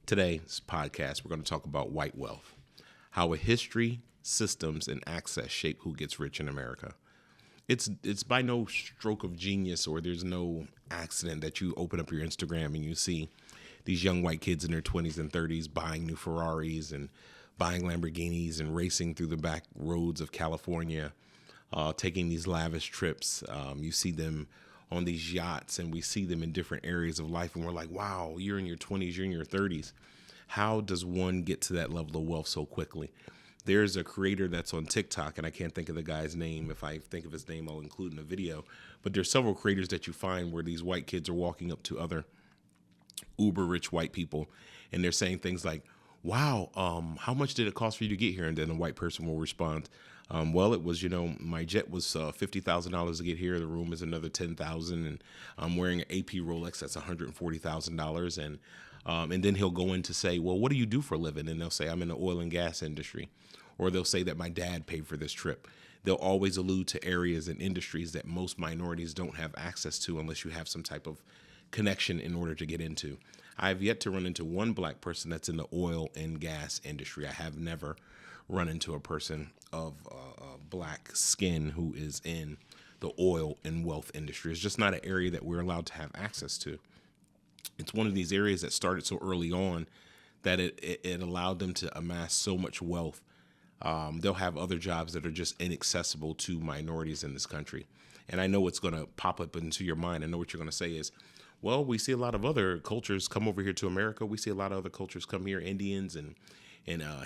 Today's podcast, we're going to talk about white wealth, how a history, systems, and access shape who gets rich in America. It's by no stroke of genius, or there's no accident that you open up your Instagram and you see these young white kids in their 20s and 30s buying new Ferraris and buying Lamborghinis and racing through the back roads of California, taking these lavish trips. You see them on these yachts, and we see them in different areas of life, and we're like, wow, you're in your 20s, you're in your 30s. How does one get to that level of wealth so quickly? There's a creator that's on TikTok, and I can't think of the guy's name. If I think of his name, I'll include in the video. But there's several creators that you find where these white kids are walking up to other uber rich white people, and they're saying things like, wow, how much did it cost for you to get here? And then a white person will respond, well, it was, my jet was $50,000 to get here. The room is another $10,000, and I'm wearing an AP Rolex that's $140,000. And then he'll go in to say, well, what do you do for a living? And they'll say, I'm in the oil and gas industry. Or they'll say that my dad paid for this trip. They'll always allude to areas and industries that most minorities don't have access to unless you have some type of connection in order to get into. I've yet to run into one black person that's in the oil and gas industry. I have never run into a person of black skin who is in the oil and wealth industry. It's just not an area that we're allowed to have access to. It's one of these areas that started so early on that it allowed them to amass so much wealth. They'll have other jobs that are just inaccessible to minorities in this country. And I know what's going to pop up into your mind. I know what you're going to say is, well, we see a lot of other cultures come over here to America. We see a lot of other cultures come here, Indians and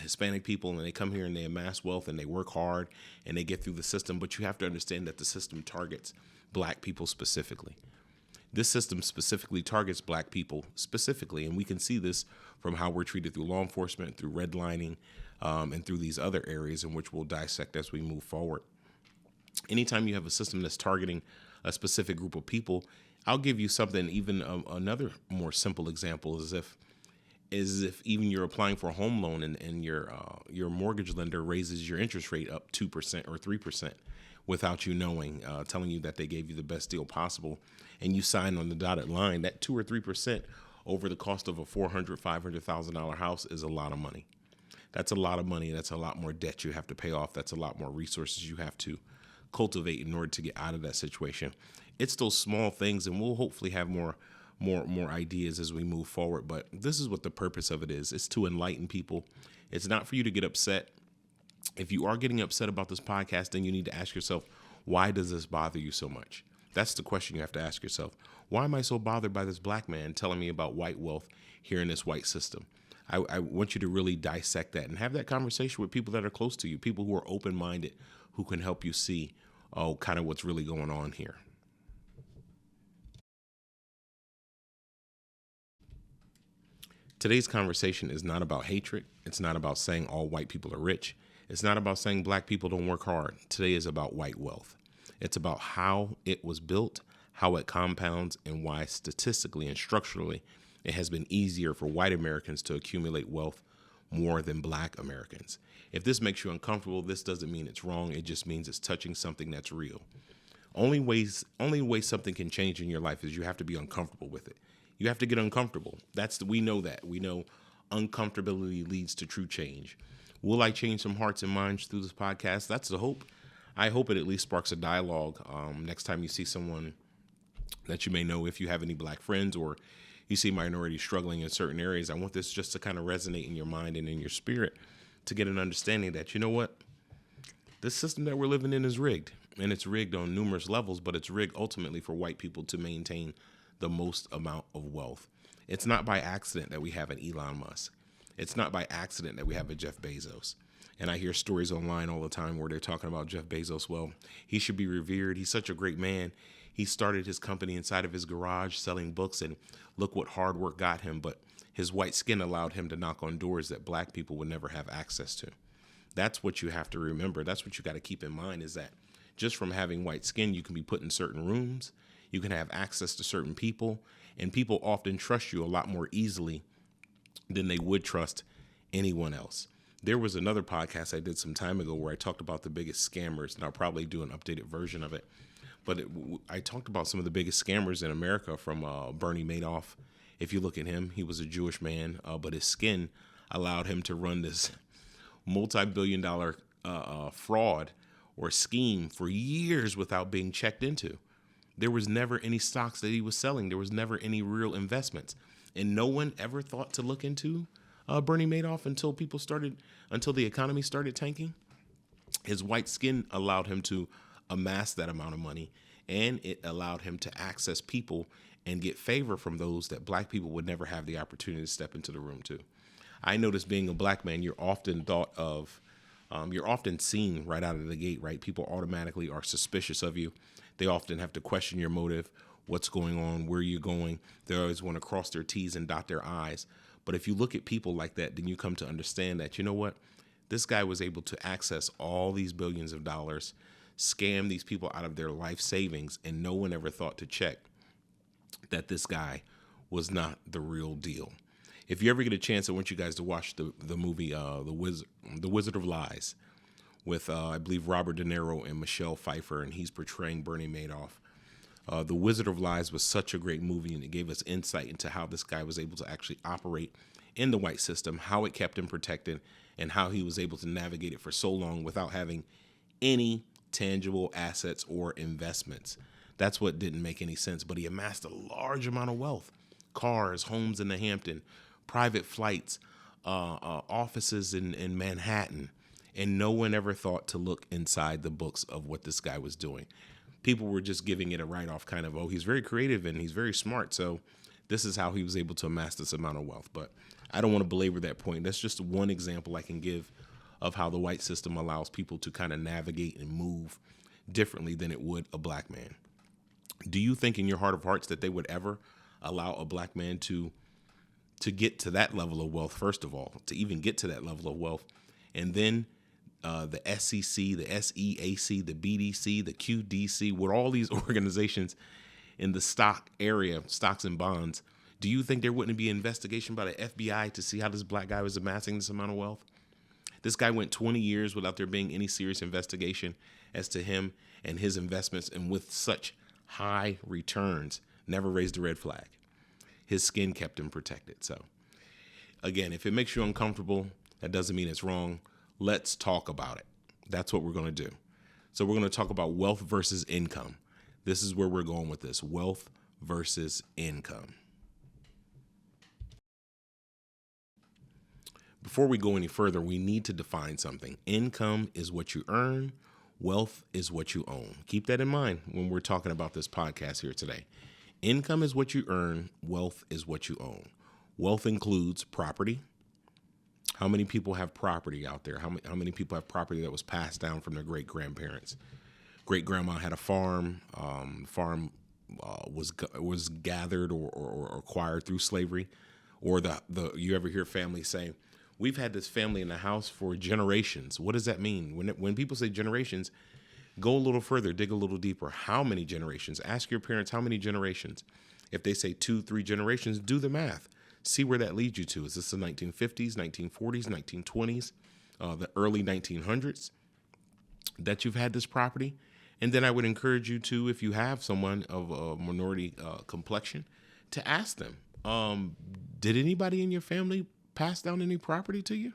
Hispanic people, and they come here and they amass wealth and they work hard and they get through the system. But you have to understand that the system targets black people specifically. This system specifically targets black people specifically, and we can see this from how we're treated through law enforcement, through redlining, and through these other areas in which we'll dissect as we move forward. Anytime you have a system that's targeting a specific group of people, I'll give you something, even another more simple example is if even you're applying for a home loan and your mortgage lender raises your interest rate up 2% or 3% without you knowing, telling you that they gave you the best deal possible, and you sign on the dotted line, that 2 or 3% over the cost of a $400,000, $500,000 house is a lot of money. That's a lot of money. That's a lot more debt you have to pay off. That's a lot more resources you have to cultivate in order to get out of that situation. It's those small things, and we'll hopefully have more ideas as we move forward. But this is what the purpose of it is. It's to enlighten people. It's not for you to get upset. If you are getting upset about this podcast, then you need to ask yourself, why does this bother you so much? That's the question you have to ask yourself. Why am I so bothered by this black man telling me about white wealth here in this white system? I want you to really dissect that and have that conversation with people that are close to you, people who are open-minded, who can help you see, kind of what's really going on here. Today's conversation is not about hatred. It's not about saying all white people are rich. It's not about saying black people don't work hard. Today is about white wealth. It's about how it was built, how it compounds, and why statistically and structurally it has been easier for white Americans to accumulate wealth more than black Americans. If this makes you uncomfortable, this doesn't mean it's wrong. It just means it's touching something that's real. Only way something can change in your life is you have to be uncomfortable with it. You have to get uncomfortable. We know that. We know uncomfortability leads to true change. Will I change some hearts and minds through this podcast? That's the hope. I hope it at least sparks a dialogue. Next time you see someone that you may know, if you have any black friends or you see minorities struggling in certain areas, I want this just to kind of resonate in your mind and in your spirit to get an understanding that, you know what? This system that we're living in is rigged, and it's rigged on numerous levels, but it's rigged ultimately for white people to maintain the most amount of wealth. It's not by accident that we have an Elon Musk. It's not by accident that we have a Jeff Bezos. And I hear stories online all the time where they're talking about Jeff Bezos. Well, he should be revered. He's such a great man. He started his company inside of his garage selling books, and look what hard work got him. But his white skin allowed him to knock on doors that black people would never have access to. That's what you have to remember. That's what you got to keep in mind, is that just from having white skin, you can be put in certain rooms. You can have access to certain people, and people often trust you a lot more easily than they would trust anyone else. There was another podcast I did some time ago where I talked about the biggest scammers, and I'll probably do an updated version of it. But I talked about some of the biggest scammers in America, from Bernie Madoff. If you look at him, he was a Jewish man, but his skin allowed him to run this multi-billion-dollar fraud or scheme for years without being checked into. There was never any stocks that he was selling. There was never any real investments. And no one ever thought to look into Bernie Madoff until the economy started tanking. His white skin allowed him to amass that amount of money, and it allowed him to access people and get favor from those that black people would never have the opportunity to step into the room to. I noticed, being a black man, you're often seen right out of the gate, right? People automatically are suspicious of you. They often have to question your motive, what's going on, where you're going. They always want to cross their T's and dot their I's. But if you look at people like that, then you come to understand that, you know what? This guy was able to access all these billions of dollars, scam these people out of their life savings, and no one ever thought to check that this guy was not the real deal. If you ever get a chance, I want you guys to watch the movie The Wizard of Lies, with I believe Robert De Niro and Michelle Pfeiffer, and he's portraying Bernie Madoff. The Wizard of Lies was such a great movie, and it gave us insight into how this guy was able to actually operate in the white system, how it kept him protected, and how he was able to navigate it for so long without having any tangible assets or investments. That's what didn't make any sense, but he amassed a large amount of wealth: cars, homes in the Hampton, private flights, offices in Manhattan, and no one ever thought to look inside the books of what this guy was doing. People were just giving it a write-off, kind of, oh, he's very creative and he's very smart, so this is how he was able to amass this amount of wealth. But I don't want to belabor that point. That's just one example I can give of how the white system allows people to kind of navigate and move differently than it would a black man. Do you think in your heart of hearts that they would ever allow a black man to get to that level of wealth, first of all, to even get to that level of wealth, and then the SEC, the SEAC, the BDC, the QDC, with all these organizations in the stock area, stocks and bonds, do you think there wouldn't be an investigation by the FBI to see how this black guy was amassing this amount of wealth? This guy went 20 years without there being any serious investigation as to him and his investments, and with such high returns, never raised a red flag. His skin kept him protected. So again, if it makes you uncomfortable, that doesn't mean it's wrong. Let's talk about it. That's what we're going to do. So we're going to talk about wealth versus income. This is where we're going with this: wealth versus income. Before we go any further, we need to define something. Income is what you earn. Wealth is what you own. Keep that in mind when we're talking about this podcast here today. Income is what you earn. Wealth is what you own. Wealth includes property. How many people have property out there? How many people have property that was passed down from their great-grandparents? Great-grandma had a farm. Farm was gathered or acquired through slavery. Or you ever hear families say, we've had this family in the house for generations. What does that mean? When people say generations, go a little further, dig a little deeper. How many generations? Ask your parents how many generations. If they say 2-3 generations, do the math. See where that leads you to. Is this the 1950s, 1940s, 1920s, the early 1900s that you've had this property? And then I would encourage you to, if you have someone of a minority complexion, to ask them, did anybody in your family pass down any property to you?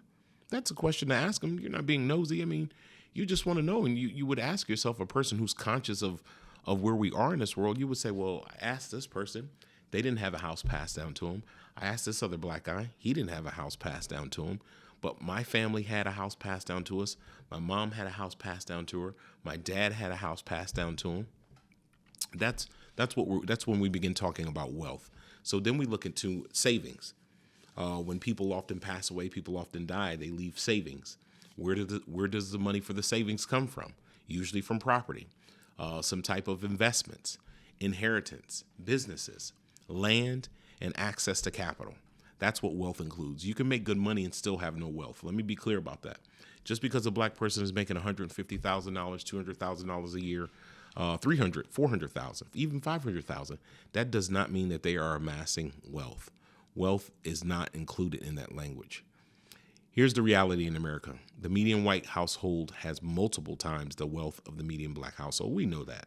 That's a question to ask them. You're not being nosy. I mean, you just want to know. And you would ask yourself, a person who's conscious of where we are in this world, you would say, well, I asked this person. They didn't have a house passed down to them. I asked this other black guy. He didn't have a house passed down to him. But my family had a house passed down to us. My mom had a house passed down to her. My dad had a house passed down to him. That's when we begin talking about wealth. So then we look into savings. When people often pass away, people often die, they leave savings. Where does the money for the savings come from? Usually from property, some type of investments, inheritance, businesses, land, and access to capital. That's what wealth includes. You can make good money and still have no wealth. Let me be clear about that. Just because a black person is making $150,000, $200,000 a year, $300,000, $400,000, even $500,000, that does not mean that they are amassing wealth. Wealth is not included in that language. Here's the reality in America. The median white household has multiple times the wealth of the median black household. We know that.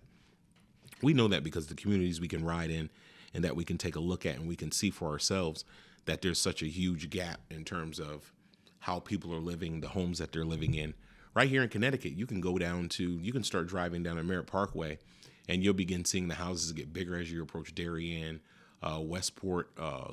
We know that because the communities we can ride in and that we can take a look at and we can see for ourselves that there's such a huge gap in terms of how people are living, the homes that they're living in. Right here in Connecticut, you can start driving down a Merritt Parkway and you'll begin seeing the houses get bigger as you approach Darien, Westport,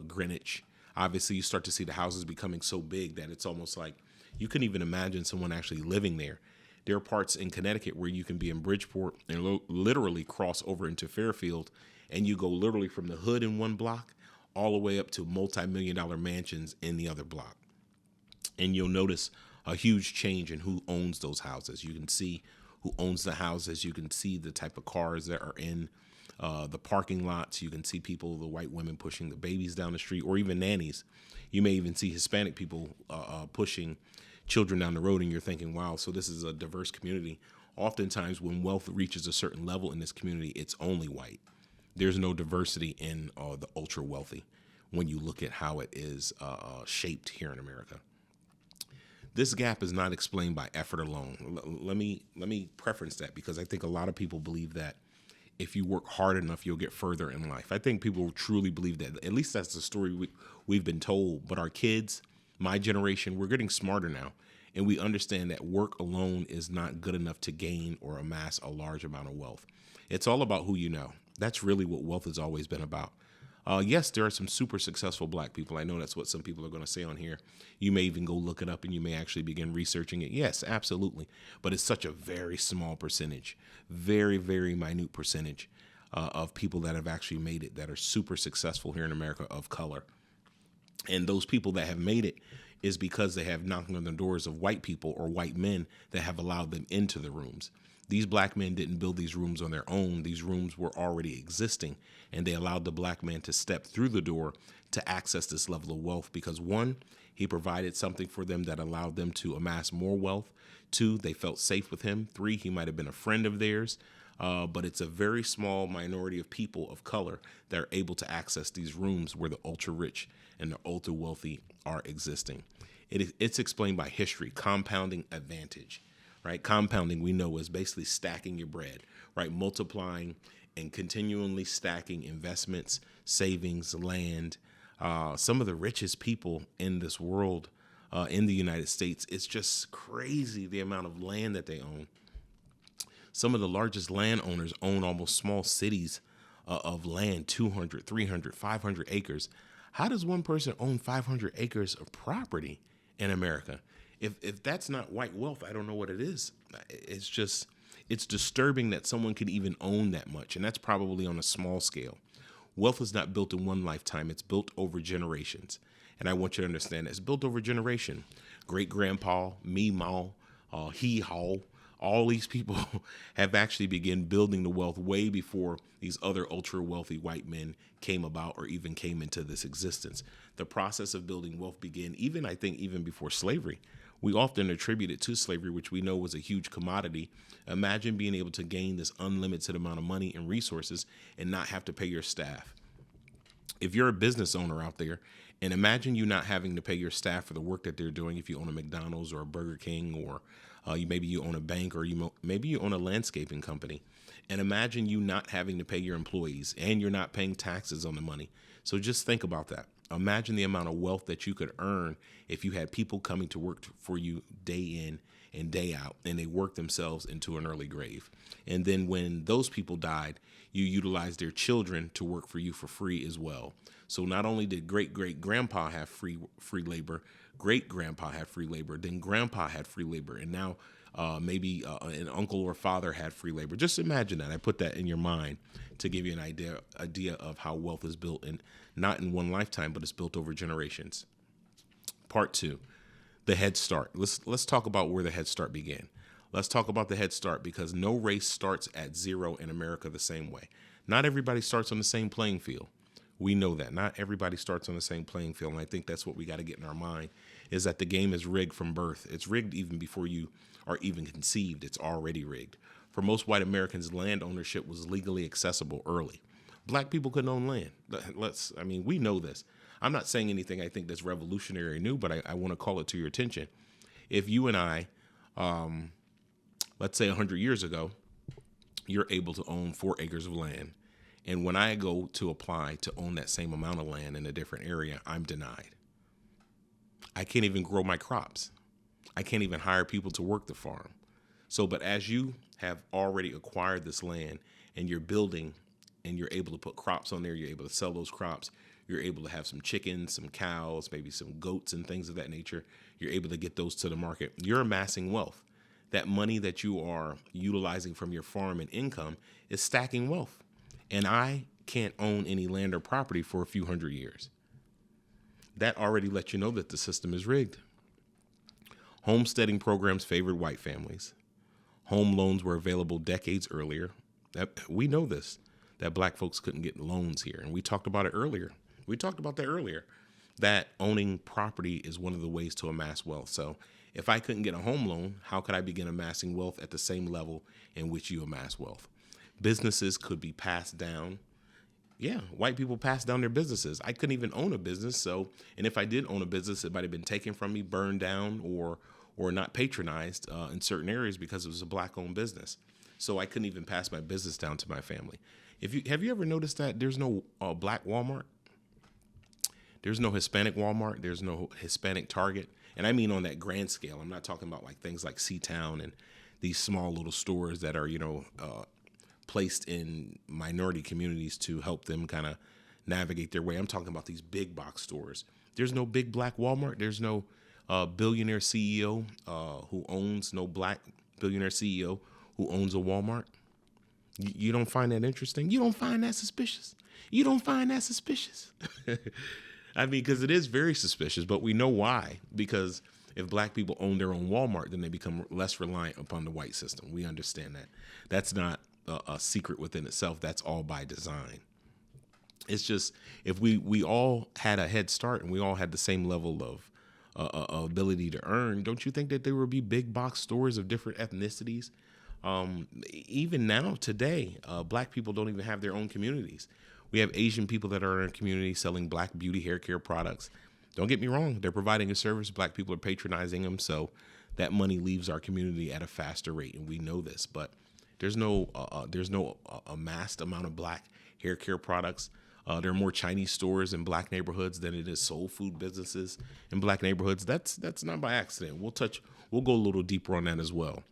Greenwich. Obviously, you start to see the houses becoming so big that it's almost like you couldn't even imagine someone actually living there. There are parts in Connecticut where you can be in Bridgeport and literally cross over into Fairfield, and you go literally from the hood in one block all the way up to multi-million-dollar mansions in the other block. And you'll notice a huge change in who owns those houses. You can see who owns the houses. You can see the type of cars that are in the parking lots. You can see people, the white women pushing the babies down the street, or even nannies. You may even see Hispanic people pushing children down the road, and you're thinking, wow, so this is a diverse community. Oftentimes when wealth reaches a certain level in this community, it's only white. There's no diversity in the ultra wealthy when you look at how it is shaped here in America. This gap is not explained by effort alone. Let me preference that, because I think a lot of people believe that if you work hard enough, you'll get further in life. I think people truly believe that. At least that's the story we've been told. But our kids, my generation, we're getting smarter now. And we understand that work alone is not good enough to gain or amass a large amount of wealth. It's all about who you know. That's really what wealth has always been about. Yes, there are some super successful black people. I know that's what some people are going to say on here. You may even go look it up and you may actually begin researching it. Yes, absolutely. But it's such a very small percentage, very, very minute percentage of people that have actually made it, that are super successful here in America, of color. And those people that have made it is because they have knocked on the doors of white people or white men that have allowed them into the rooms. These black men didn't build these rooms on their own. These rooms were already existing, and they allowed the black man to step through the door to access this level of wealth because, one, he provided something for them that allowed them to amass more wealth. Two, they felt safe with him. Three, he might have been a friend of theirs. But it's a very small minority of people of color that are able to access these rooms where the ultra rich and the ultra wealthy are existing. It's explained by history, compounding advantage. Right? Compounding, we know, is basically stacking your bread, right? Multiplying and continually stacking investments, savings, land. Some of the richest people in this world, in the United States, it's just crazy the amount of land that they own. Some of the largest landowners own almost small cities of land, 200, 300, 500 acres. How does one person own 500 acres of property in America? If that's not white wealth, I don't know what it is. It's disturbing that someone could even own that much. And that's probably on a small scale. Wealth is not built in one lifetime. It's built over generations. And I want you to understand it's built over generation. Great grandpa, me, ma, he, haw, all these people have actually begun building the wealth way before these other ultra wealthy white men came about or even came into this existence. The process of building wealth began even before slavery. We often attribute it to slavery, which we know was a huge commodity. Imagine being able to gain this unlimited amount of money and resources and not have to pay your staff. If you're a business owner out there, and imagine you not having to pay your staff for the work that they're doing, if you own a McDonald's or a Burger King, or maybe you own a bank, or maybe you own a landscaping company. And imagine you not having to pay your employees and you're not paying taxes on the money. So just think about that. Imagine the amount of wealth that you could earn if you had people coming to work for you day in and day out, and they worked themselves into an early grave. And then when those people died, you utilized their children to work for you for free as well. So not only did great-great-grandpa have free labor, great-grandpa had free labor, then grandpa had free labor, and now maybe an uncle or father had free labor. Just imagine that. I put that in your mind to give you an idea of how wealth is built, and not in one lifetime, but it's built over generations. Part 2, the Head Start. Let's talk about where the Head Start began. Let's talk about the Head Start, because no race starts at zero in America the same way. Not everybody starts on the same playing field. We know that. Not everybody starts on the same playing field, and I think that's what we got to get in our mind, is that the game is rigged from birth. It's rigged even before you are even conceived. It's already rigged. For most white Americans, land ownership was legally accessible early. Black people couldn't own land. We know this. I'm not saying anything I think that's revolutionary or new, but I want to call it to your attention. If you and I, let's say 100 years ago, you're able to own 4 acres of land. And when I go to apply to own that same amount of land in a different area, I'm denied. I can't even grow my crops. I can't even hire people to work the farm. So, but as you have already acquired this land and you're building and you're able to put crops on there, you're able to sell those crops, you're able to have some chickens, some cows, maybe some goats and things of that nature. You're able to get those to the market. You're amassing wealth. That money that you are utilizing from your farm and income is stacking wealth. And I can't own any land or property for a few hundred years. That already lets you know that the system is rigged. Homesteading programs favored white families. Home loans were available decades earlier. We know this, that black folks couldn't get loans here. And we talked about it earlier. That owning property is one of the ways to amass wealth. So if I couldn't get a home loan, how could I begin amassing wealth at the same level in which you amass wealth? Businesses could be passed down. Yeah, white people passed down their businesses. I couldn't even own a business. So, and if I did own a business, it might have been taken from me, burned down, or not patronized in certain areas because it was a black-owned business. So I couldn't even pass my business down to my family. Have you ever noticed that there's no black Walmart? There's no Hispanic Walmart. There's no Hispanic Target. And I mean on that grand scale. I'm not talking about like things like Seatown and these small little stores that are, placed in minority communities to help them kind of navigate their way. I'm talking about these big box stores. There's no big black Walmart. There's no billionaire CEO no black billionaire CEO who owns a Walmart. You don't find that interesting? You don't find that suspicious? I mean, because it is very suspicious, but we know why. Because if black people own their own Walmart, then they become less reliant upon the white system. We understand that. That's not a secret within itself. That's all by design. It's just, if we all had a head start and we all had the same level of ability to earn, don't you think that there would be big box stores of different ethnicities? Even now, today, black people don't even have their own communities. We have Asian people that are in our community selling black beauty hair care products. Don't get me wrong. They're providing a service. Black people are patronizing them. So that money leaves our community at a faster rate. And we know this, but there's no amassed amount of black hair care products. There are more Chinese stores in black neighborhoods than it is soul food businesses in black neighborhoods. That's not by accident. We'll go a little deeper on that as well.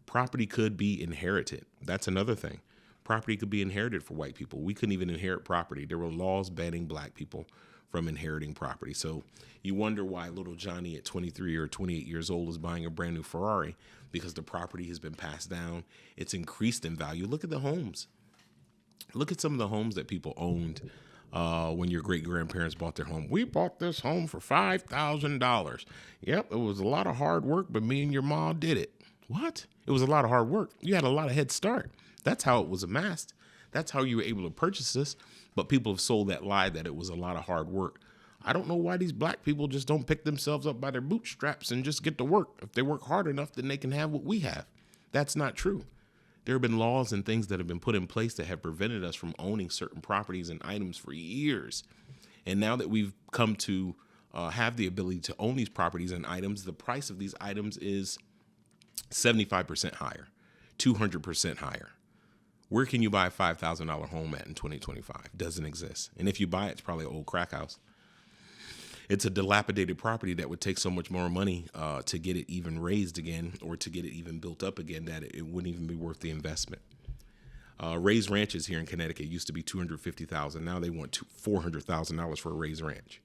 Property could be inherited. That's another thing. Property could be inherited for white people. We couldn't even inherit property. There were laws banning black people from inheriting property. So you wonder why little Johnny at 23 or 28 years old is buying a brand new Ferrari, because the property has been passed down. It's increased in value. Look at the homes. Look at some of the homes that people owned when your great-grandparents bought their home. We bought this home for $5,000. Yep, it was a lot of hard work, but me and your mom did it. What? It was a lot of hard work. You had a lot of head start. That's how it was amassed. That's how you were able to purchase this. But people have sold that lie that it was a lot of hard work. I don't know why these black people just don't pick themselves up by their bootstraps and just get to work. If they work hard enough, then they can have what we have. That's not true. There have been laws and things that have been put in place that have prevented us from owning certain properties and items for years. And now that we've come to have the ability to own these properties and items, the price of these items is 75% higher, 200% higher. Where can you buy a $5,000 home at in 2025? Doesn't exist. And if you buy it, it's probably an old crack house. It's a dilapidated property that would take so much more money to get it even raised again, or to get it even built up again, that it wouldn't even be worth the investment. Raised ranches here in Connecticut used to be $250,000. Now they want $400,000 for a raised ranch.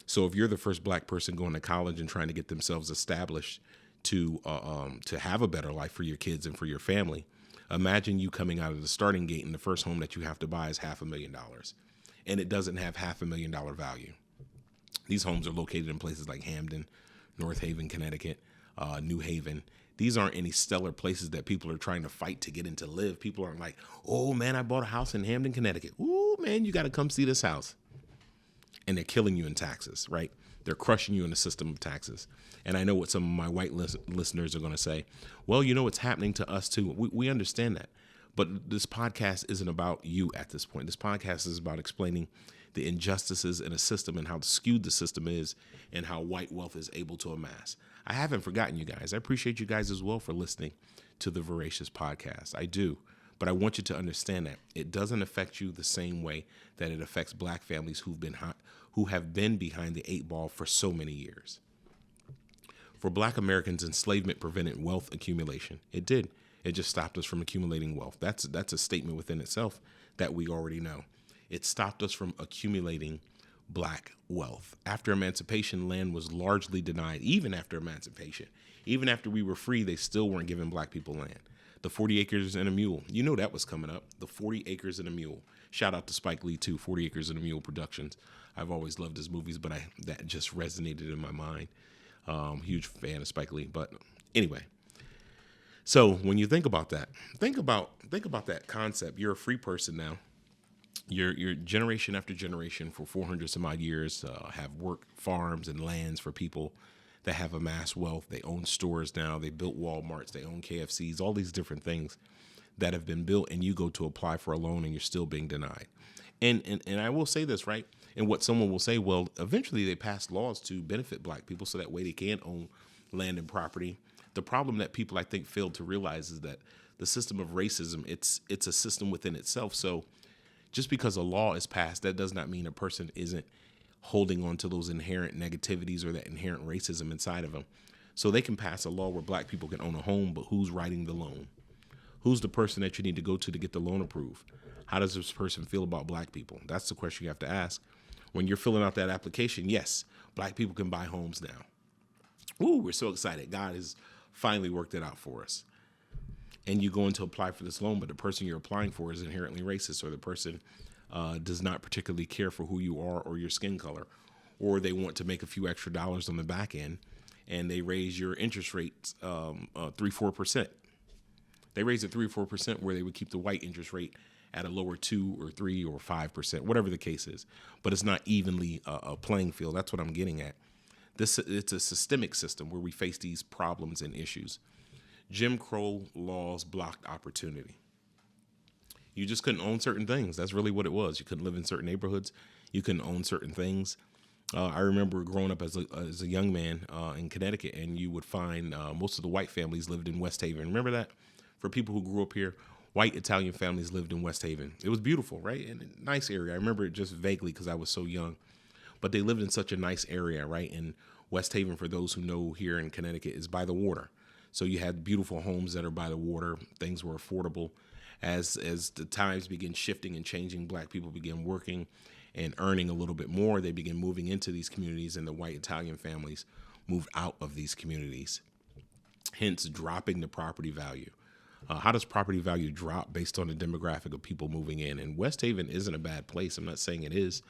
So if you're the first black person going to college and trying to get themselves established to have a better life for your kids and for your family, imagine you coming out of the starting gate and the first home that you have to buy is $500,000, and it doesn't have $500,000 value. These homes are located in places like Hamden, North Haven, Connecticut, New Haven. These aren't any stellar places that people are trying to fight to get in to live. People aren't like, oh man, I bought a house in Hamden, Connecticut. Ooh man, you got to come see this house. And they're killing you in taxes, right? They're crushing you in the system of taxes. And I know what some of my white listeners are going to say. Well, it's happening to us too. We understand that. But this podcast isn't about you at this point. This podcast is about explaining the injustices in a system and how skewed the system is and how white wealth is able to amass. I haven't forgotten you guys. I appreciate you guys as well for listening to the Voracious Podcast. I do. But I want you to understand that it doesn't affect you the same way that it affects black families who have been behind the eight ball for so many years. For black Americans, enslavement prevented wealth accumulation. It did. It just stopped us from accumulating wealth. That's a statement within itself that we already know. It stopped us from accumulating black wealth. After emancipation, land was largely denied. Even after emancipation, even after we were free, they still weren't giving black people land. The 40 acres and a mule, you know that was coming up. The 40 acres and a mule. Shout out to Spike Lee too, 40 Acres and a Mule Productions. I've always loved his movies, but that just resonated in my mind. Huge fan of Spike Lee. But anyway, so when you think about that, think about that concept. You're a free person now. You're generation after generation for 400 some odd years have worked farms and lands for people that have amassed wealth. They own stores now. They built Walmarts. They own KFCs. All these different things that have been built, and you go to apply for a loan and you're still being denied. And I will say this, right? And what someone will say, well, eventually they passed laws to benefit black people so that way they can own land and property. The problem that people, I think, fail to realize is that the system of racism, it's a system within itself. So just because a law is passed, that does not mean a person isn't holding on to those inherent negativities or that inherent racism inside of them. So they can pass a law where black people can own a home, but who's writing the loan? Who's the person that you need to go to get the loan approved? How does this person feel about black people? That's the question you have to ask. When you're filling out that application, yes, black people can buy homes now. Ooh, we're so excited. God has finally worked it out for us. And you go in to apply for this loan, but the person you're applying for is inherently racist, or the person does not particularly care for who you are or your skin color, or they want to make a few extra dollars on the back end, and they raise your interest rates 3-4%. They raise it 3-4% where they would keep the white interest rate at a lower 2 or 3 or 5%, whatever the case is. But it's not evenly a playing field. That's what I'm getting at. It's a systemic system where we face these problems and issues. Jim Crow laws blocked opportunity. You just couldn't own certain things. That's really what it was. You couldn't live in certain neighborhoods. You couldn't own certain things. I remember growing up as a young man in Connecticut, and you would find most of the white families lived in West Haven. Remember that? For people who grew up here, white Italian families lived in West Haven. It was beautiful, right? And a nice area. I remember it just vaguely because I was so young. But they lived in such a nice area, right? And West Haven, for those who know here in Connecticut, is by the water. So you had beautiful homes that are by the water. Things were affordable. As the times begin shifting and changing, black people began working and earning a little bit more. They began moving into these communities, and the white Italian families moved out of these communities, hence dropping the property value. How does property value drop based on the demographic of people moving in? And West Haven isn't a bad place. I'm not saying it is.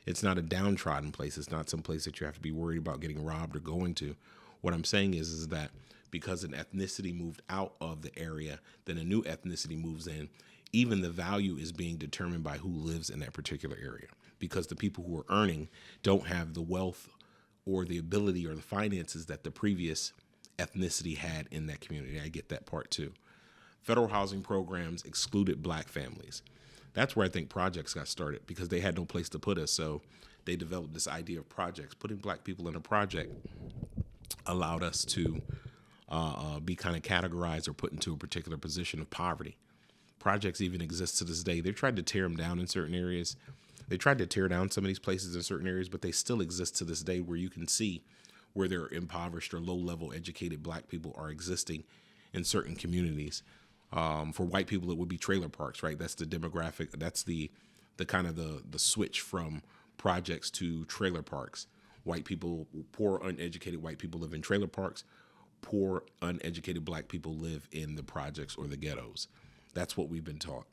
It's not a downtrodden place. It's not some place that you have to be worried about getting robbed or going to. What I'm saying is that because an ethnicity moved out of the area, then a new ethnicity moves in. Even the value is being determined by who lives in that particular area, because the people who are earning don't have the wealth or the ability or the finances that the previous ethnicity had in that community. I get that part too. Federal housing programs excluded black families. That's where I think projects got started, because they had no place to put us. So they developed this idea of projects. Putting black people in a project allowed us to be kind of categorized or put into a particular position of poverty. Projects even exist to this day. They've tried to tear them down in certain areas. They tried to tear down some of these places in certain areas, but they still exist to this day, where you can see where there are impoverished or low-level educated black people are existing in certain communities. For white people, it would be trailer parks, right? That's the demographic. That's the kind of the switch from projects to trailer parks. White people, poor, uneducated white people live in trailer parks. Poor, uneducated black people live in the projects or the ghettos. That's what we've been taught.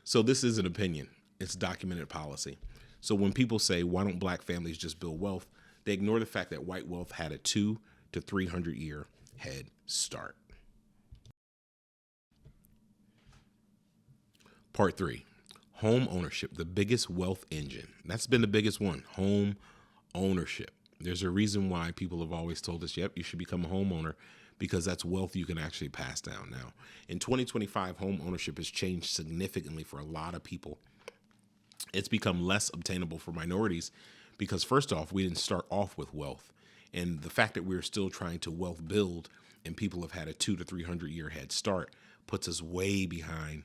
So this is an opinion. It's documented policy. So when people say, why don't black families just build wealth, they ignore the fact that white wealth had a 200 to 300 year head start. Part 3, home ownership, the biggest wealth engine. That's been the biggest one, home ownership. There's a reason why people have always told us, yep, you should become a homeowner, because that's wealth you can actually pass down. Now, in 2025, home ownership has changed significantly for a lot of people. It's become less obtainable for minorities because, first off, we didn't start off with wealth. And the fact that we're still trying to wealth build and people have had a 200 to 300 year head start puts us way behind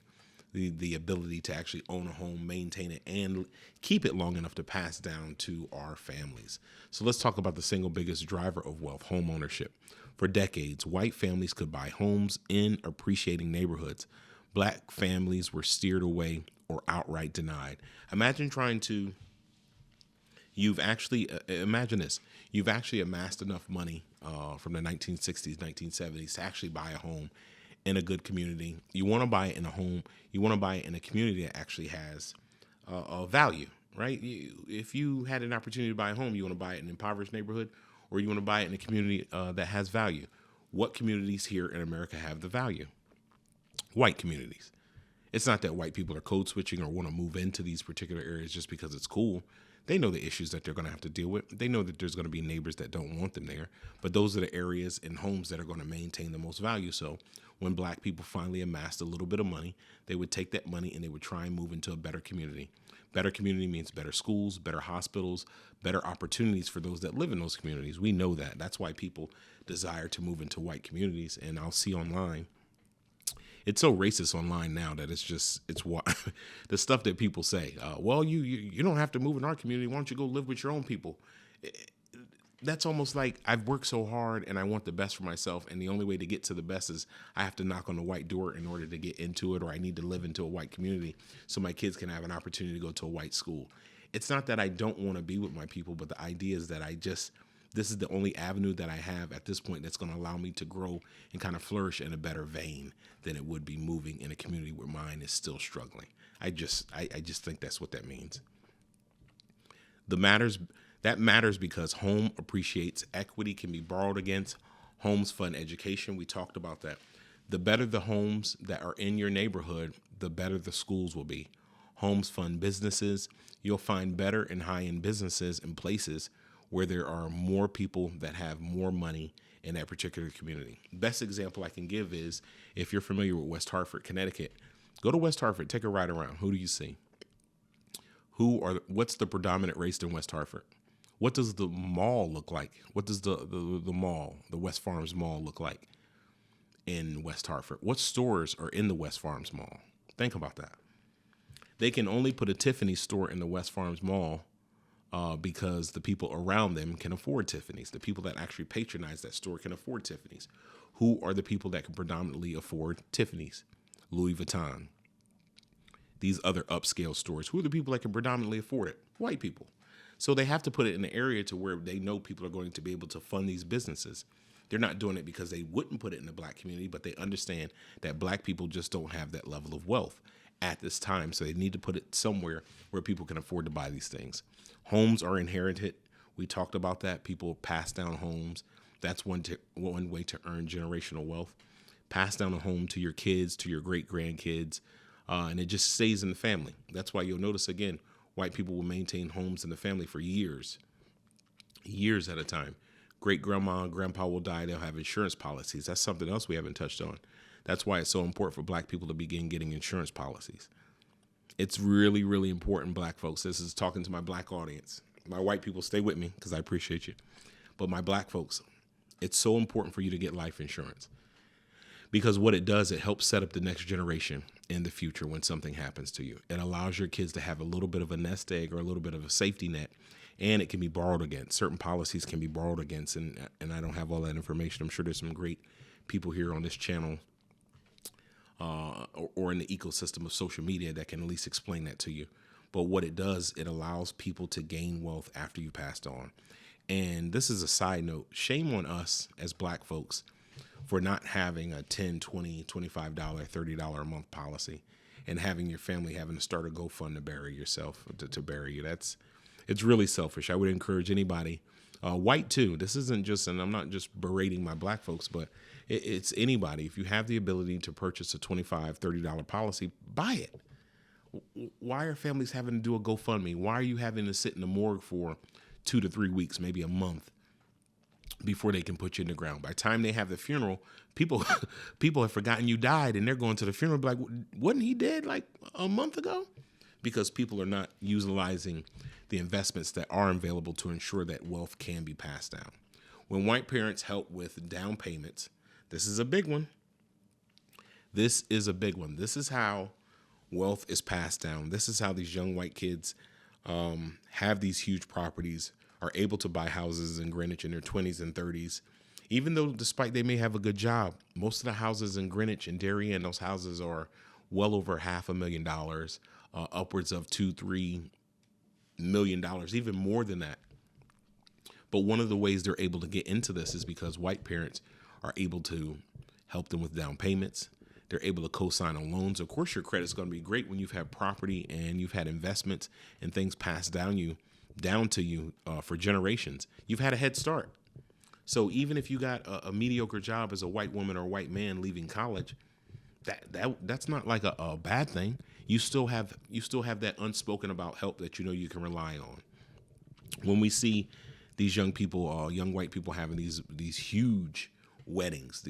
the ability to actually own a home, maintain it, and keep it long enough to pass down to our families. So let's talk about the single biggest driver of wealth, home ownership. For decades, white families could buy homes in appreciating neighborhoods. Black families were steered away or outright denied. Imagine trying to, imagine this, you've actually amassed enough money from the 1960s, 1970s to actually buy a home in a good community. You want to buy it in a home. You want to buy it in a community that actually has a value, right? If you had an opportunity to buy a home, you want to buy it in an impoverished neighborhood, or you want to buy it in a community that has value. What communities here in America have the value? White communities. It's not that white people are code switching or want to move into these particular areas just because it's cool. They know the issues that they're going to have to deal with. They know that there's going to be neighbors that don't want them there, but those are the areas and homes that are going to maintain the most value. So when black people finally amassed a little bit of money, they would take that money and they would try and move into a better community. Better community means better schools, better hospitals, better opportunities for those that live in those communities. We know that. That's why people desire to move into white communities. And I'll see online, it's so racist online now that it's what the stuff that people say. Well, you don't have to move in our community. Why don't you go live with your own people? That's almost like I've worked so hard and I want the best for myself. And the only way to get to the best is I have to knock on the white door in order to get into it, or I need to live into a white community so my kids can have an opportunity to go to a white school. It's not that I don't want to be with my people, but the idea is that this is the only avenue that I have at this point that's going to allow me to grow and kind of flourish in a better vein than it would be moving in a community where mine is still struggling. I just think that's what that means. That matters because home appreciates, equity can be borrowed against, homes fund education. We talked about that. The better the homes that are in your neighborhood, the better the schools will be. Homes fund businesses. You'll find better and high-end businesses in places where there are more people that have more money in that particular community. Best example I can give is if you're familiar with West Hartford, Connecticut, go to West Hartford, take a ride around. Who do you see? What's the predominant race in West Hartford? What does the mall look like? What does the mall, the West Farms Mall look like in West Hartford? What stores are in the West Farms Mall? Think about that. They can only put a Tiffany's store in the West Farms Mall because the people around them can afford Tiffany's. The people that actually patronize that store can afford Tiffany's. Who are the people that can predominantly afford Tiffany's? Louis Vuitton. These other upscale stores. Who are the people that can predominantly afford it? White people. So they have to put it in an area to where they know people are going to be able to fund these businesses. They're not doing it because they wouldn't put it in the black community, but they understand that black people just don't have that level of wealth at this time. So they need to put it somewhere where people can afford to buy these things. Homes are inherited. We talked about that. People pass down homes. That's one way to earn generational wealth. Pass down a home to your kids, to your great grandkids, and it just stays in the family. That's why you'll notice, again, white people will maintain homes in the family for years at a time. Great grandma and grandpa will die. They'll have insurance policies. That's something else we haven't touched on. That's why it's so important for black people to begin getting insurance policies. It's really, really important, black folks. This is talking to my black audience. My white people, stay with me because I appreciate you. But my black folks, it's so important for you to get life insurance. Because what it does, it helps set up the next generation in the future when something happens to you. It allows your kids to have a little bit of a nest egg or a little bit of a safety net, and it can be borrowed against. Certain policies can be borrowed against, and I don't have all that information. I'm sure there's some great people here on this channel or in the ecosystem of social media that can at least explain that to you. But what it does, it allows people to gain wealth after you passed on. And this is a side note. Shame on us as black folks for not having a $10, $20, $25, $30 a month policy and having your family having to start a GoFund to bury yourself, to bury you. It's really selfish. I would encourage anybody, white too. This isn't just, and I'm not just berating my black folks, but it's anybody. If you have the ability to purchase a $25, $30 policy, buy it. Why are families having to do a GoFundMe? Why are you having to sit in the morgue for 2 to 3 weeks, maybe a month, before they can put you in the ground? By the time they have the funeral, people have forgotten you died, and they're going to the funeral like, wasn't he dead like a month ago? Because people are not utilizing the investments that are available to ensure that wealth can be passed down. When white parents help with down payments, this is a big one. This is a big one. This is how wealth is passed down. This is how these young white kids have these huge properties, are able to buy houses in Greenwich in their 20s and 30s. Even though, despite they may have a good job, most of the houses in Greenwich and Darien, those houses are well over $500,000, upwards of $2-3 million, even more than that. But one of the ways they're able to get into this is because white parents are able to help them with down payments. They're able to co-sign on loans. Of course, your credit's going to be great when you've had property and you've had investments and things passed down to you for generations. You've had a head start. So even if you got a mediocre job as a white woman or white man leaving college, that's not like a bad thing. You still have that unspoken about help that you know you can rely on. When we see these young people, young white people having these huge weddings,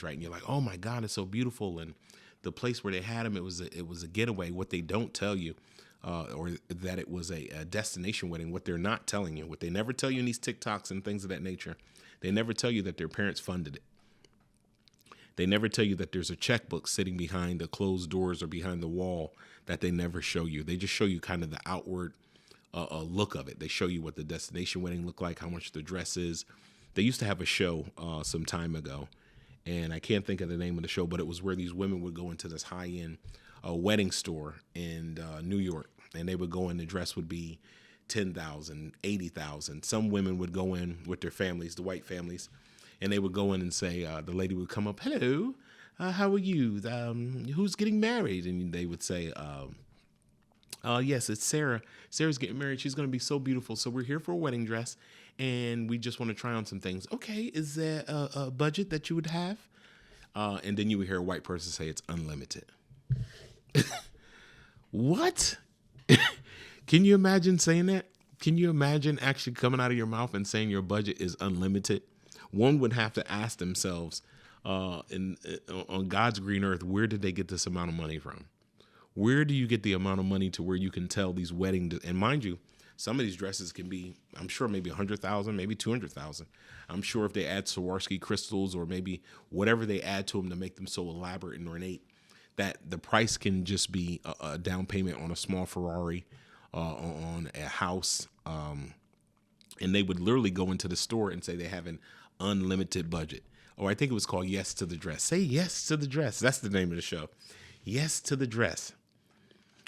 right? And you're like, oh my God, it's so beautiful. And the place where they had them, it was a getaway. What they don't tell you, or that it was a destination wedding, what they're not telling you, what they never tell you in these TikToks and things of that nature, they never tell you that their parents funded it. They never tell you that there's a checkbook sitting behind the closed doors or behind the wall that they never show you. They just show you kind of the outward look of it. They show you what the destination wedding looked like, how much the dress is. They used to have a show some time ago, and I can't think of the name of the show, but it was where these women would go into this high-end wedding store in New York, and they would go in, the dress would be $10,000, $80,000. Some women would go in with their families, the white families, and they would go in and say, the lady would come up, hello, how are you? Who's getting married? And they would say, yes, it's Sarah. Sarah's getting married. She's going to be so beautiful. So we're here for a wedding dress, and we just want to try on some things. Okay, is there a budget that you would have? And then you would hear a white person say it's unlimited. What? Can you imagine saying that? Can you imagine actually coming out of your mouth and saying your budget is unlimited? One would have to ask themselves, on God's green earth, where did they get this amount of money from? Where do you get the amount of money to where you can tell these weddings? And mind you, some of these dresses can be, I'm sure, maybe $100,000, maybe $200,000. I'm sure if they add Swarovski crystals or maybe whatever they add to them to make them so elaborate and ornate, that the price can just be a down payment on a small Ferrari, on a house. And they would literally go into the store and say they have an unlimited budget. Or I think it was called Yes to the Dress. Say yes to the dress. That's the name of the show. Yes to the dress.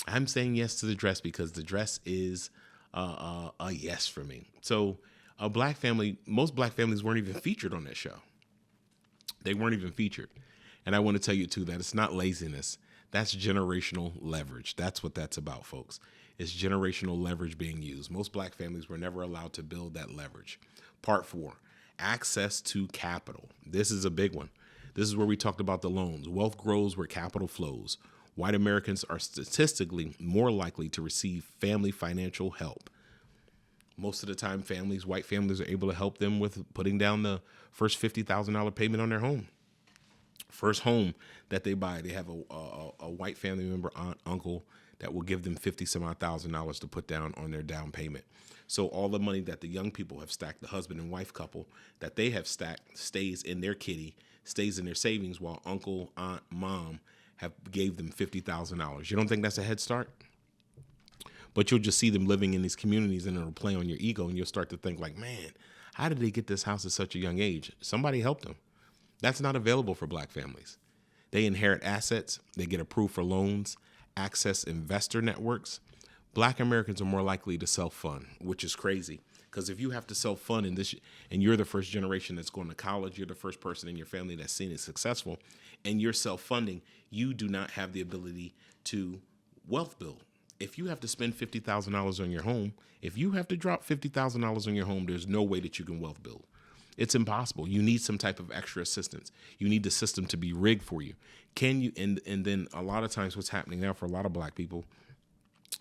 I'm saying yes to the dress because the dress is a yes for me. So most black families weren't even featured on that show. They weren't even featured. And I want to tell you too that it's not laziness. That's generational leverage. That's what that's about, folks. It's generational leverage being used. Most black families were never allowed to build that leverage. Part 4, access to capital. This is a big one. This is where we talked about the loans. Wealth grows where capital flows. White Americans are statistically more likely to receive family financial help. Most of the time, white families are able to help them with putting down the first $50,000 payment on their home. First home that they buy, they have a white family member, aunt, uncle, that will give them $50,000 to put down on their down payment. So all the money that the young people have stacked, the husband and wife couple, that they have stacked, stays in their kitty, stays in their savings, while uncle, aunt, mom have gave them $50,000. You don't think that's a head start? But you'll just see them living in these communities, and it'll play on your ego, and you'll start to think like, man, how did they get this house at such a young age? Somebody helped them. That's not available for black families. They inherit assets. They get approved for loans, access investor networks. Black Americans are more likely to self-fund, which is crazy. Because if you have to self-fund and you're the first generation that's going to college, you're the first person in your family that's seen as successful, and you're self-funding, you do not have the ability to wealth build. If you have to spend $50,000 on your home, if you have to drop $50,000 on your home, there's no way that you can wealth build. It's impossible. You need some type of extra assistance. You need the system to be rigged for you. Can you? And then a lot of times what's happening now for a lot of black people,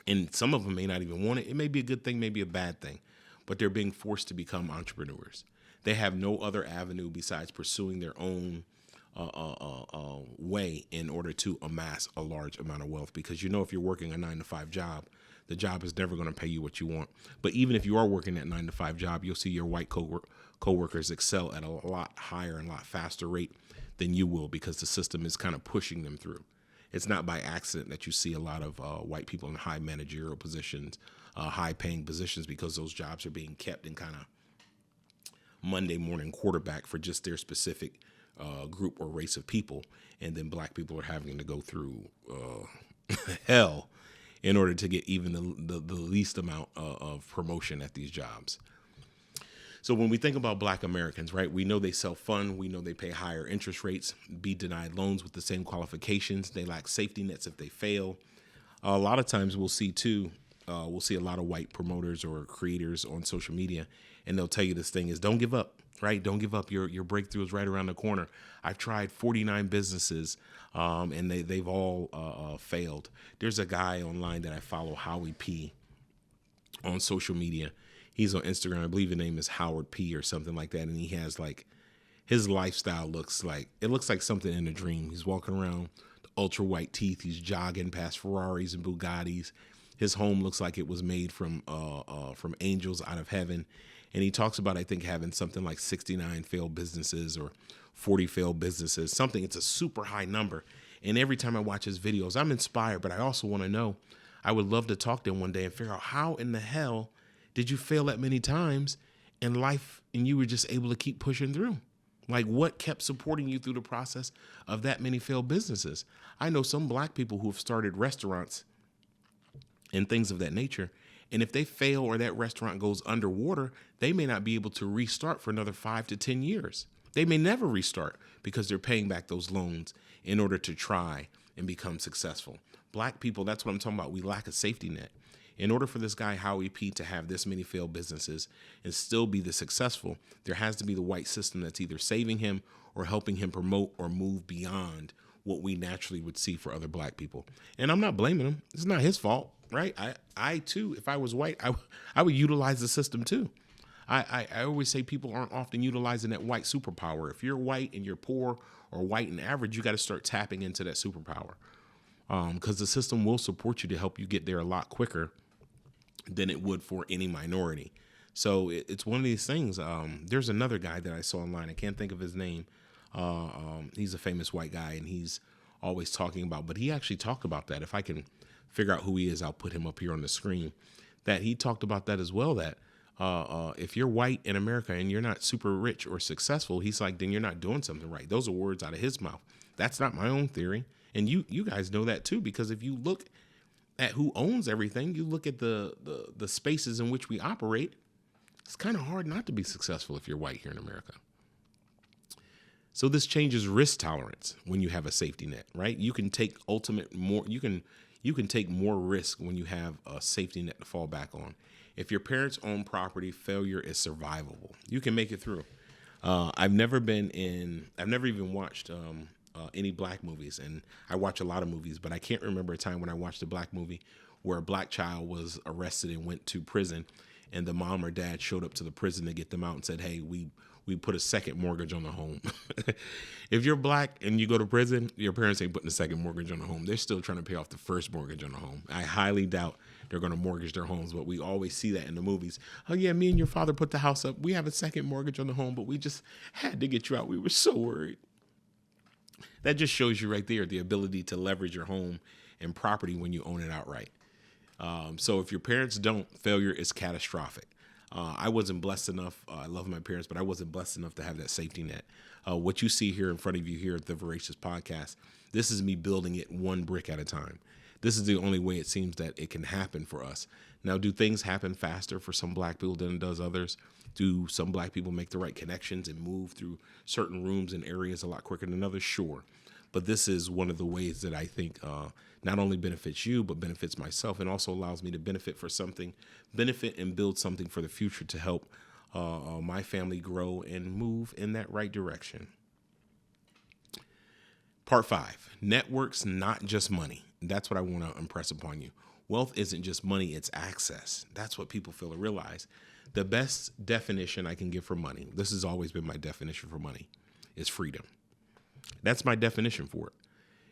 and some of them may not even want it. It may be a good thing, maybe a bad thing, but they're being forced to become entrepreneurs. They have no other avenue besides pursuing their own way in order to amass a large amount of wealth. Because if you're working a 9-to-5 job, the job is never going to pay you what you want. But even if you are working that 9-to-5 job, you'll see your white coworkers excel at a lot higher and a lot faster rate then you will, because the system is kind of pushing them through. It's not by accident that you see a lot of white people in high managerial positions, high paying positions, because those jobs are being kept in kind of Monday morning quarterback for just their specific group or race of people. And then black people are having to go through hell in order to get even the least amount of promotion at these jobs. So when we think about black Americans, right, we know they self-fund, we know they pay higher interest rates, be denied loans with the same qualifications, they lack safety nets if they fail. A lot of times we'll see a lot of white promoters or creators on social media, and they'll tell you this thing is, don't give up, right? Don't give up. Your breakthrough is right around the corner. I've tried 49 businesses, and they've all failed. There's a guy online that I follow, Howie P, on social media. He's on Instagram. I believe the name is Howard P or something like that. And he has like, his lifestyle looks like something in a dream. He's walking around with ultra white teeth. He's jogging past Ferraris and Bugattis. His home looks like it was made from angels out of heaven. And he talks about, I think, having something like 69 failed businesses or 40 failed businesses, something. It's a super high number. And every time I watch his videos, I'm inspired, but I also want to know, I would love to talk to him one day and figure out, how in the hell did you fail that many times in life and you were just able to keep pushing through? Like, what kept supporting you through the process of that many failed businesses? I know some black people who have started restaurants and things of that nature. And if they fail or that restaurant goes underwater, they may not be able to restart for another 5 to 10 years. They may never restart because they're paying back those loans in order to try and become successful. Black people, that's what I'm talking about. We lack a safety net. In order for this guy, Howie P, to have this many failed businesses and still be this successful, there has to be the white system that's either saving him or helping him promote or move beyond what we naturally would see for other black people. And I'm not blaming him. It's not his fault, right? I too, if I was white, I would utilize the system too. I always say people aren't often utilizing that white superpower. If you're white and you're poor or white and average, you got to start tapping into that superpower, because the system will support you to help you get there a lot quicker than it would for any minority. So it's one of these things. There's another guy that I saw online. I can't think of his name. He's a famous white guy, and he's always talking about, but he actually talked about that. If I can figure out who he is, I'll put him up here on the screen. That he talked about that as well, that if you're white in America and you're not super rich or successful, he's like, then you're not doing something right. Those are words out of his mouth. That's not my own theory. And you guys know that too, because if you look at who owns everything, you look at the spaces in which we operate, it's kind of hard not to be successful if you're white here in America. So this changes risk tolerance when you have a safety net, right? You can take you can take more risk when you have a safety net to fall back on. If your parents own property, failure is survivable. You can make it through. I've never even watched any black movies, and I watch a lot of movies, but I can't remember a time when I watched a black movie where a black child was arrested and went to prison, and the mom or dad showed up to the prison to get them out and said, hey, we put a second mortgage on the home. If you're black and you go to prison, your parents ain't putting a second mortgage on the home. They're still trying to pay off the first mortgage on the home. I highly doubt they're going to mortgage their homes, but we always see that in the movies. Oh yeah, me and your father put the house up. We have a second mortgage on the home, but we just had to get you out. We were so worried. That just shows you right there the ability to leverage your home and property when you own it outright. So if your parents don't, failure is catastrophic. I wasn't blessed enough. I love my parents, but I wasn't blessed enough to have that safety net. What you see here in front of you here at the Voracious Podcast, this is me building it one brick at a time. This is the only way it seems that it can happen for us. Now, do things happen faster for some black people than it does others? Do some black people make the right connections and move through certain rooms and areas a lot quicker than others? Sure. But this is one of the ways that I think not only benefits you, but benefits myself, and also allows me to benefit and build something for the future to help my family grow and move in that right direction. Part 5, networks, not just money. That's what I want to impress upon you. Wealth isn't just money, it's access. That's what people fail to realize. The best definition I can give for money, this has always been my definition for money, is freedom. That's my definition for it.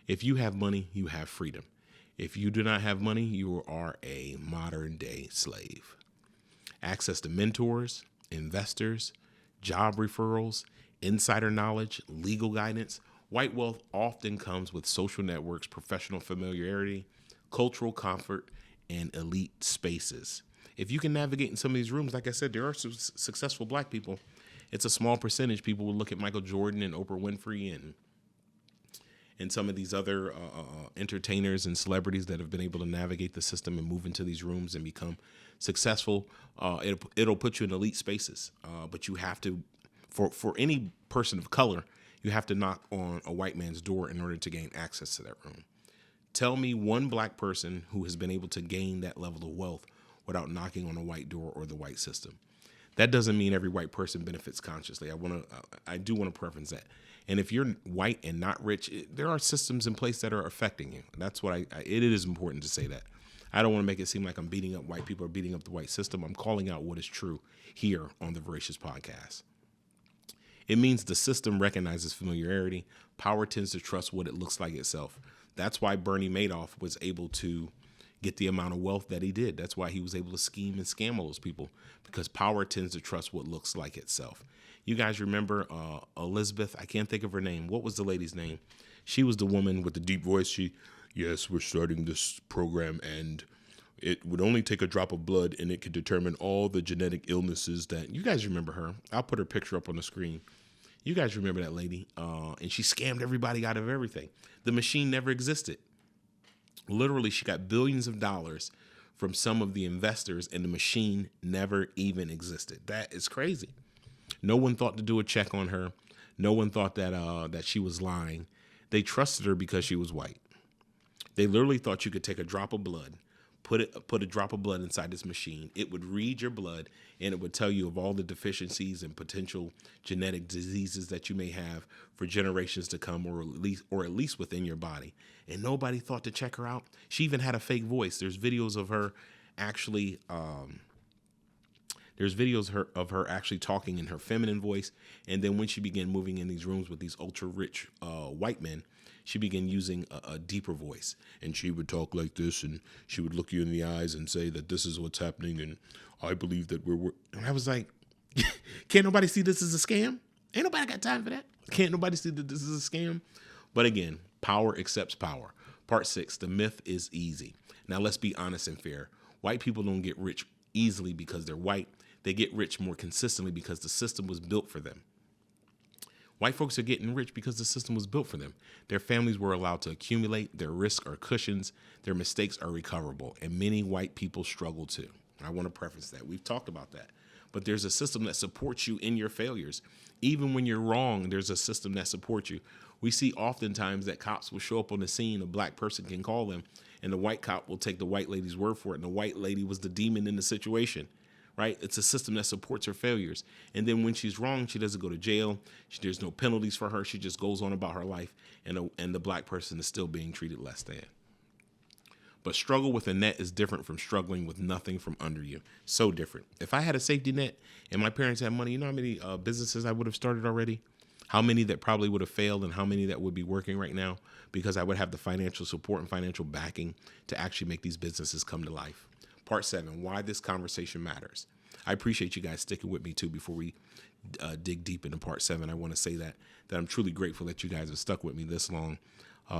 If you have money, you have freedom. If you do not have money, you are a modern day slave. Access to mentors, investors, job referrals, insider knowledge, legal guidance, White wealth often comes with social networks, professional familiarity, cultural comfort, and elite spaces. If you can navigate in some of these rooms, like I said, there are successful black people. It's a small percentage. People will look at Michael Jordan and Oprah Winfrey and some of these other entertainers and celebrities that have been able to navigate the system and move into these rooms and become successful. It'll put you in elite spaces, but you have to, for any person of color, you have to knock on a white man's door in order to gain access to that room. Tell me one black person who has been able to gain that level of wealth without knocking on a white door or the white system. That doesn't mean every white person benefits consciously. I do want to preference that. And if you're white and not rich, there are systems in place that are affecting you. That's what it is important to say that. I don't want to make it seem like I'm beating up white people or beating up the white system. I'm calling out what is true here on the Voracious Podcast. It means the system recognizes familiarity. Power tends to trust what it looks like itself. That's why Bernie Madoff was able to get the amount of wealth that he did. That's why he was able to scheme and scam all those people, because power tends to trust what looks like itself. You guys remember Elizabeth? I can't think of her name. What was the lady's name? She was the woman with the deep voice. Yes, we're starting this program, and it would only take a drop of blood, and it could determine all the genetic illnesses that, you guys remember her. I'll put her picture up on the screen. You guys remember that lady, and she scammed everybody out of everything. The machine never existed. Literally, she got billions of dollars from some of the investors, and the machine never even existed. That is crazy. No one thought to do a check on her. No one thought that she was lying. They trusted her because she was white. They literally thought you could take a drop of blood, put a drop of blood inside this machine. It would read your blood, and it would tell you of all the deficiencies and potential genetic diseases that you may have for generations to come, or at least within your body. And nobody thought to check her out. She even had a fake voice. There's videos of her actually talking in her feminine voice. And then when she began moving in these rooms with these ultra rich white men, she began using a deeper voice. And she would talk like this, and she would look you in the eyes and say that this is what's happening, and I believe that we're and I was like, can't nobody see this as a scam? Ain't nobody got time for that. Can't nobody see that this is a scam? But again, power accepts power. Part 6, the myth is easy. Now let's be honest and fair. White people don't get rich easily because they're white. They get rich more consistently because the system was built for them. White folks are getting rich because the system was built for them. Their families were allowed to accumulate. Their risks are cushions. Their mistakes are recoverable. And many white people struggle too. I want to preface that. We've talked about that. But there's a system that supports you in your failures. Even when you're wrong, there's a system that supports you. We see oftentimes that cops will show up on the scene, a black person can call them, and the white cop will take the white lady's word for it, and the white lady was the demon in the situation. Right? It's a system that supports her failures. And then when she's wrong, she doesn't go to jail. There's no penalties for her. She just goes on about her life, and the black person is still being treated less than. But struggle with a net is different from struggling with nothing from under you. So different. If I had a safety net and my parents had money, you know how many businesses I would have started already? How many that probably would have failed, and how many that would be working right now, because I would have the financial support and financial backing to actually make these businesses come to life. Part 7, why this conversation matters. I appreciate you guys sticking with me too before we dig deep into part 7. I want to say that I'm truly grateful that you guys have stuck with me this long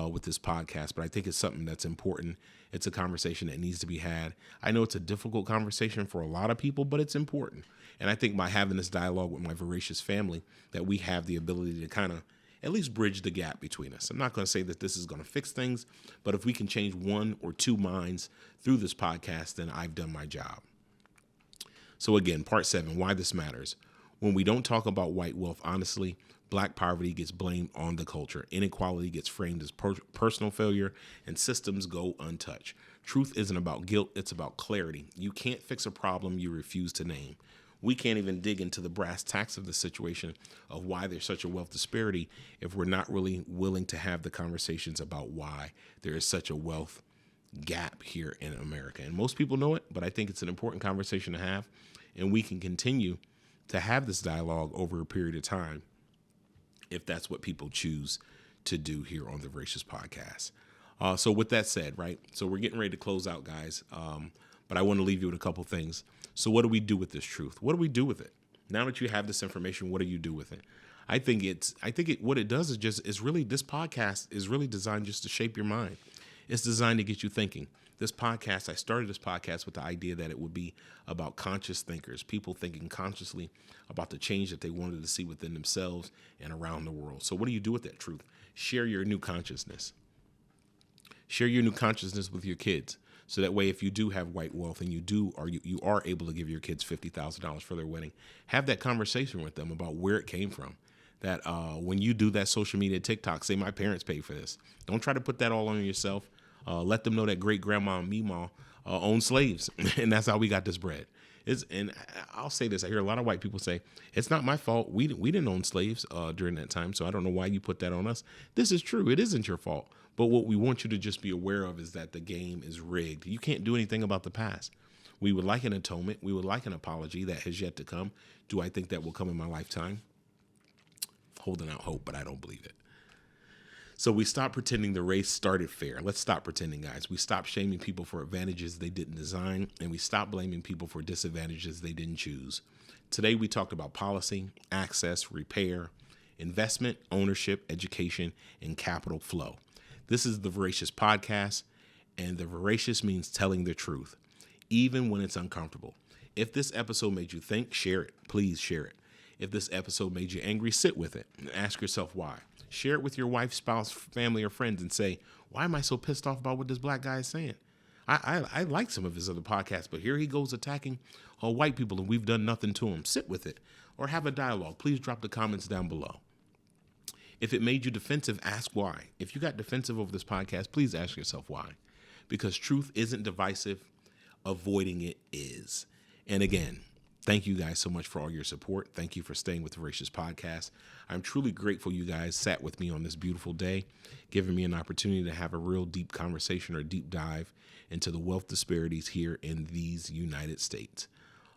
with this podcast, but I think it's something that's important. It's a conversation that needs to be had. I know it's a difficult conversation for a lot of people, but it's important. And I think by having this dialogue with my voracious family, that we have the ability to kind of at least bridge the gap between us. I'm not going to say that this is going to fix things, but if we can change one or two minds through this podcast, then I've done my job. So again, part 7, why this matters. When we don't talk about white wealth honestly, black poverty gets blamed on the culture. Inequality gets framed as personal failure, and systems go untouched. Truth isn't about guilt, it's about clarity. You can't fix a problem you refuse to name. We can't even dig into the brass tacks of the situation of why there's such a wealth disparity if we're not really willing to have the conversations about why there is such a wealth gap here in America. And most people know it, but I think it's an important conversation to have, and we can continue to have this dialogue over a period of time if that's what people choose to do here on the Voracious Podcast. So with that said, right, so we're getting ready to close out, guys, but I want to leave you with a couple things. So what do we do with this truth? What do we do with it? Now that you have this information, what do you do with it? What it does is really, this podcast is really designed just to shape your mind. It's designed to get you thinking. I started this podcast with the idea that it would be about conscious thinkers, people thinking consciously about the change that they wanted to see within themselves and around the world. So what do you do with that truth? Share your new consciousness. Share your new consciousness with your kids. So that way, if you do have white wealth and you are able to give your kids $50,000 for their wedding, have that conversation with them about where it came from. That when you do that social media TikTok, say my parents paid for this. Don't try to put that all on yourself. Let them know that great grandma and Meemaw owned slaves, and that's how we got this bread. And I'll say this: I hear a lot of white people say it's not my fault. We didn't own slaves during that time, so I don't know why you put that on us. This is true; it isn't your fault. But what we want you to just be aware of is that the game is rigged. You can't do anything about the past. We would like an atonement. We would like an apology that has yet to come. Do I think that will come in my lifetime? Holding out hope, but I don't believe it. So we stop pretending the race started fair. Let's stop pretending, guys. We stop shaming people for advantages they didn't design, and we stop blaming people for disadvantages they didn't choose. Today we talked about policy, access, repair, investment, ownership, education, and capital flow. This is the Voracious Podcast, and the voracious means telling the truth, even when it's uncomfortable. If this episode made you think, share it. Please share it. If this episode made you angry, sit with it and ask yourself why. Share it with your wife, spouse, family, or friends and say, why am I so pissed off about what this black guy is saying? I like some of his other podcasts, but here he goes attacking white people and we've done nothing to him. Sit with it or have a dialogue. Please drop the comments down below. If it made you defensive, ask why. If you got defensive over this podcast, please ask yourself why. Because truth isn't divisive. Avoiding it is. And again, thank you guys so much for all your support. Thank you for staying with the Voracious Podcast. I'm truly grateful you guys sat with me on this beautiful day, giving me an opportunity to have a real deep conversation or deep dive into the wealth disparities here in these United States.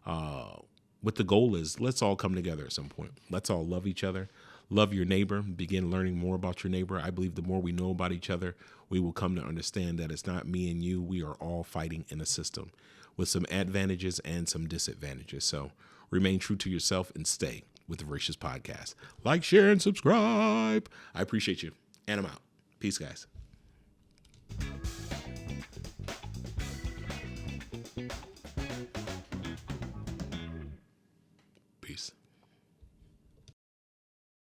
What the goal is, let's all come together at some point. Let's all love each other. Love your neighbor. Begin learning more about your neighbor. I believe the more we know about each other, we will come to understand that it's not me and you. We are all fighting in a system with some advantages and some disadvantages. So remain true to yourself and stay with the Voracious Podcast. Like, share, and subscribe. I appreciate you. And I'm out. Peace, guys.